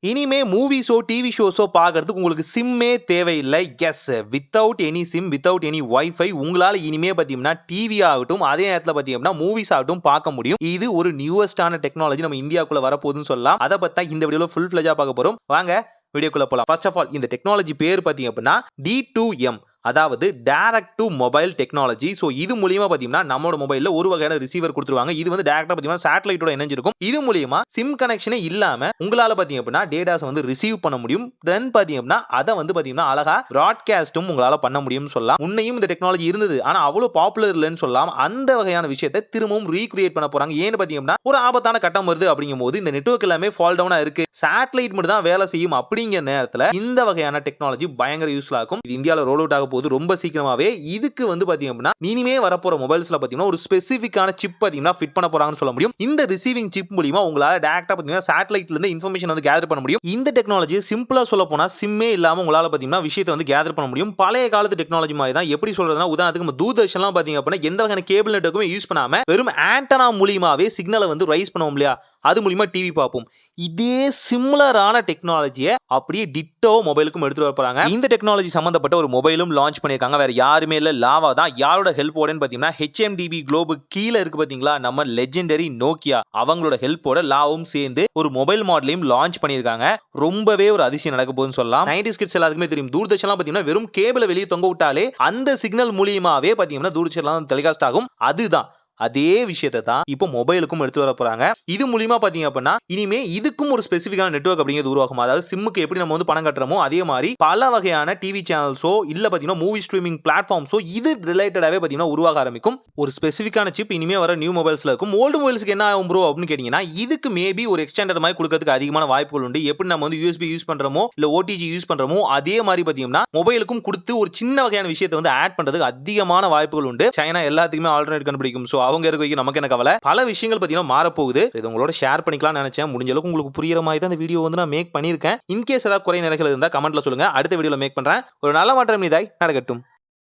இனிமே மூவிஸோ டிவி ஷோஸோ பார்க்கறதுக்கு உங்களுக்கு சிம்மே தேவையில்லை. Yes, without any SIM, without any wifi உங்களால இனிமே பார்த்தீங்கன்னா டிவி ஆகட்டும், அதே நேரத்தில் பார்த்தீங்கன்னா மூவிஸ் ஆகட்டும் பார்க்க முடியும். இது ஒரு நியூவஸ்டான டெக்னாலஜி நம்ம இந்தியாவுக்குள்ள வரப்போகுதுன்னு சொல்லலாம். அதை பற்றி இந்த வீடியோல ஃபுல் ஃபிளெஜா பார்க்க போறோம். வாங்க வீடியோக்குள்ள போலாம். ஃபர்ஸ்ட் ஆஃப் ஆல் இந்த டெக்னாலஜி பேர் பார்த்தீங்க அப்படின்னா D2M, அதாவது direct to mobile technology. So இது மூலியமா பார்த்தீங்கன்னா நம்மளோட மொபைலில் ஒரு வகையான ரிசீவர் கொடுத்துருவாங்க. இது வந்து டேரக்டா பார்த்தீங்கன்னா சேட்டலைட்டோட இணைஞ்சிருக்கும். இது மூலியமா சிம் கனெக்ஷனே இல்லாம உங்களால பார்த்தீங்க அப்படின்னா டேட்டாஸ் வந்து ரிசீவ் பண்ண முடியும். தென் பார்த்தீங்க அப்படின்னா அதை வந்து பார்த்தீங்கன்னா அழகா ப்ராட்காஸ்டும் உங்களால பண்ண முடியும்னு சொல்லலாம். முன்னையும் இந்த டெக்னாலஜி இருந்தது, ஆனா அவ்வளோ பாப்புலர் இல்லைன்னு சொல்லலாம். அந்த வகையான விஷயத்தை திரும்பவும் ரீக்ரியேட் பண்ண போறாங்க. ஏன்னு பார்த்தீங்கன்னா ஒரு ஆபத்தான கட்டம் வருது அப்படிங்கும் போது இந்த நெட்வொர்க் எல்லாமே ஃபால் டவுனா இருக்கு, சேட்டலைட் மட்டும் தான் வேலை செய்யும் அப்படிங்கிற நேரத்தில் இந்த வகையான டெக்னாலஜி பயங்கர யூஸ்ஃபுல்லா இருக்கும். இது இந்தியாவில் ரோல் அவுட் ஆக போது ரொம்ப சீக்கிரமாவே. இதுக்கு வந்து பாத்தீங்க அப்படின்னா இனிமே வரப்போற மொபைல்ஸ்ல பாத்தீங்கன்னா ஒரு ஸ்பெசிபிக்கான சிப் பாத்தீங்கன்னா ஃபிட் பண்ண போறாங்கன்னு சொல்ல முடியும். இந்த ரிசீவிங் சிப் மூலமா உங்களால டைரக்டா பாத்தீங்கன்னா சேட்டலைட்ல இருந்து இன்ஃபர்மேஷன் வந்து கேதர் பண்ண முடியும். இந்த டெக்னாலஜி சிம்பிளா சொல்ல போனா சிம்மே இல்லாம உங்களால பாத்தீங்கன்னா விஷயத்தை வந்து கேதர் பண்ண முடியும். பழைய காலத்து டெக்னாலஜி மாதிரி தான். எப்படி சொல்றதுன்னா உதாரணத்துக்கு நம்ம தூர்தர்ஷன்லாம் பாத்தீங்க அப்படின்னா எந்த வகையான கேபிள் நெட்வொர்க்குமே யூஸ் பண்ணாம வெறும் ஆண்டனா மூலியமாவே சிக்னலை வந்து ரைஸ் பண்ணுவோம் இல்லையா, அது மூலியமா டிவி பார்ப்போம். இதே சிமிலரான டெக்னாலஜியை அப்படியே டிட்டோ மொபைலுக்கும் எடுத்துட்டு வர போறாங்க. இந்த டெக்னாலஜி சம்பந்தப்பட்ட ஒரு மொபைலும் லான்ச் பண்ணிருக்காங்க. வேற யாருமே இல்ல, லாவா தான். யாரோட ஹெல்ப்போடன்னு பாத்தீங்கன்னா HMDB குளோபு கீழே இருக்கு பாத்தீங்களா, நம்ம லெஜெண்டரி நோக்கியா அவங்களோட ஹெல்ப்போட லாவும் சேர்ந்து ஒரு மொபைல் மாடலையும் லான்ச் பண்ணிருக்காங்க. ரொம்பவே ஒரு அதிசயம் நடக்க போகுதுன்னு சொல்லலாம். 90s கிட்ஸ் எல்லாருக்குமே தெரியும், தூர்தர்ஷன்லாம் பாத்தீங்கன்னா வெறும் கேபிளை வெளியே தொங்க விட்டாலே அந்த சிக்னல் மூலியமாவே பாத்தீங்கன்னா தூர்தர்ஷன்லாம் டெலிகாஸ்ட் ஆகும். அதுதான் அதே விஷயத்தை தான் இப்போ மொபைலுக்கும் எடுத்து வர போறாங்க. இது மூலியமா பாத்தீங்க அப்படின்னா இனிமே இதுக்கும் ஒரு ஸ்பெசிபிக்கான நெட்வொர்க் அப்படிங்கிறது உருவாகும். அதாவது சிம்முக்கு எப்படி நம்ம வந்து பணம் கட்டுறோமோ அதே மாதிரி பல வகையான டிவி சேனல்ஸோ இல்ல பாத்தீங்கன்னா மூவி ஸ்ட்ரீமிங் பிளாட்ஃபார்ம்ஸோ இது ரிலேட்டடாவே பாத்தீங்கன்னா உருவாக ஆரம்பிக்கும். ஒரு ஸ்பெசிபிக்கான சிப் இனிமே வர நியூ மொபைல்ஸ்ல இருக்கும். ஓல்டு மொபைல்ஸ்க்கு என்ன ஆகும் ப்ரோ அப்படின்னு கேட்டீங்கன்னா இதுக்கு மேபி ஒரு எக்ஸ்டெண்டர் மாதிரி கொடுக்கிறதுக்கு அதிகமான வாய்ப்புகள் உண்டு. எப்படி நம்ம வந்து USB யூஸ் பண்றோமோ இல்ல OTG யூஸ் பண்றோமோ அதே மாதிரி பாத்தீங்கன்னா மொபைலுக்கும் கொடுத்து ஒரு சின்ன வகையான விஷயத்தை வந்து ஆட் பண்றதுக்கு அதிகமான வாய்ப்புகள் உண்டு. சைனா எல்லாத்துக்குமே ஆல்டர்னேட் கண்டுபிடிக்கும். சோ அவங்க இருக்க நமக்கு என்ன கவலை. பல விஷயங்கள் பார்த்தீங்கன்னா மாறப்போகுது. இது உங்களோட ஷேர் பண்ணிக்கலாம் நினைச்சேன். முடிஞ்ச அளவுக்கு உங்களுக்கு புரியுற மாதிரி தான் இந்த வீடியோ வந்து நான் மேக் பண்ணியிருக்கேன். இன்கேஸ் ஏதாவது குறை நிறைகள் இருந்தால் கமெண்ட்ல சொல்லுங்க. அடுத்த வீடியோல மேக் பண்றேன். ஒரு நல்ல மாற்றம் இதாய் நடக்கட்டும்.